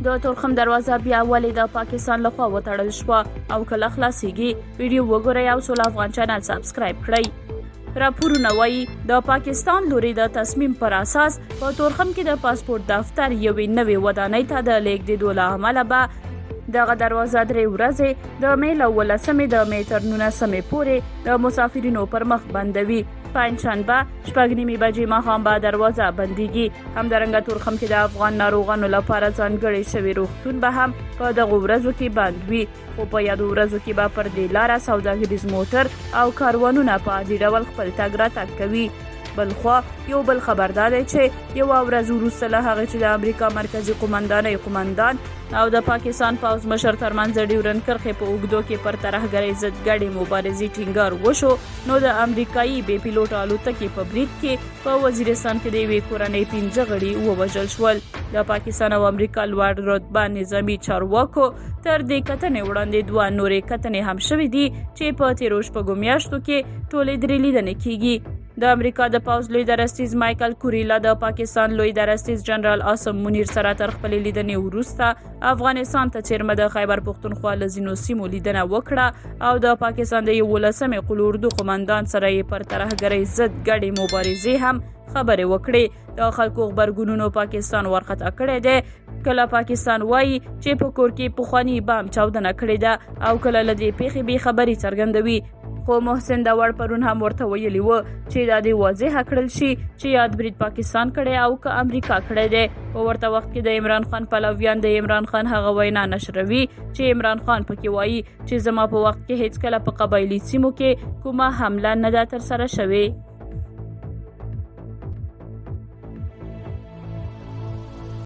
د تورخم دروازه بیا ولې د پاکستان لخوا وتړل شوه او کله خلاصیږي؟ ویډیو وګورئ او سول افغان چینل سبسکرایب کړئ. راپورونه وایي د پاکستان لوري د تصمیم پر اساس په تورخم کې د پاسپورت دفتر یوې نوې ودانۍ ته د لیږدېدو له امله به دغه دروازه 3 ورځې د مې له 11 د مې تر 19 پورې د مسافرینو پر مخ بندوي. پنجشنبه 6:30 بجې ماښام به دروازه بندیږي. همدارنګه تورخم کې د افغان ناروغانو لپاره ځانګړی شوی روغتون به هم په دغه ورځو کې بند وي، خو په یادو ورځو کې به پر دې لاره سوداګریز موټر او کاروانونه په عادي ډول خپل تګ راتګ کوي. بلخوا یو بل خبر دا دی چې یو ورځ وروسته له هغې چې د امریکا مرکزی قومندانۍ قومندان او د پاکستان پوځ مشر ترمنځ ډیورنډ کرښې په اوږدو کې پر ترهګرۍ ضد ګډې مبارزې ټینګار وشو، نو د امریکایي بې پیلوټ الوتکې په برید کې په وزیرستان کې د یوې کورنۍ 15 غړي ووژل شول. د پاکستان او امریکا لوړ رتبه نظامي چارواکو تر دې کتنې وړاندې 2 نورې کتنې هم شوې دي چې په تیرو شپږو میاشتو کې ټولې 3 لیدنې کیږي. د امریکا د پوځ لوی درستیز مایکل کوریلا د پاکستان لوی درستیز جنرال عاصم منیر سره تر خپلې لیدنې وروسته افغانستان ته چیرمه د خیبر پختونخوا له ځینو سیمو لیدنه وکړه او د پاکستان د 11 قلو اردو قومندان سره یې پر ترهګرۍ ضد ګډې مبارزې هم خبرې وکړې. د خلکو غبرګونونو پاکستان ورخطا کړی دی. کله پاکستان وایي چې په کور کې پخواني بام چاودنه کړې ده او کله له دې پیښې بې خبري څرګندوي، خو محسن داوړ پرون هم ورته ویلي و چې دا دې واضحه کړل شي چې یاد برید پاکستان کړی او که امریکا کړی دی. په ورته وخت کې د عمران خان پلویان د عمران خان هغه وینا نشروي چې عمران خان پکې وایي چې زما په وخت کې هیڅ کله په قبایلي سیمو کې کومه حمله نه ده ترسره شوې.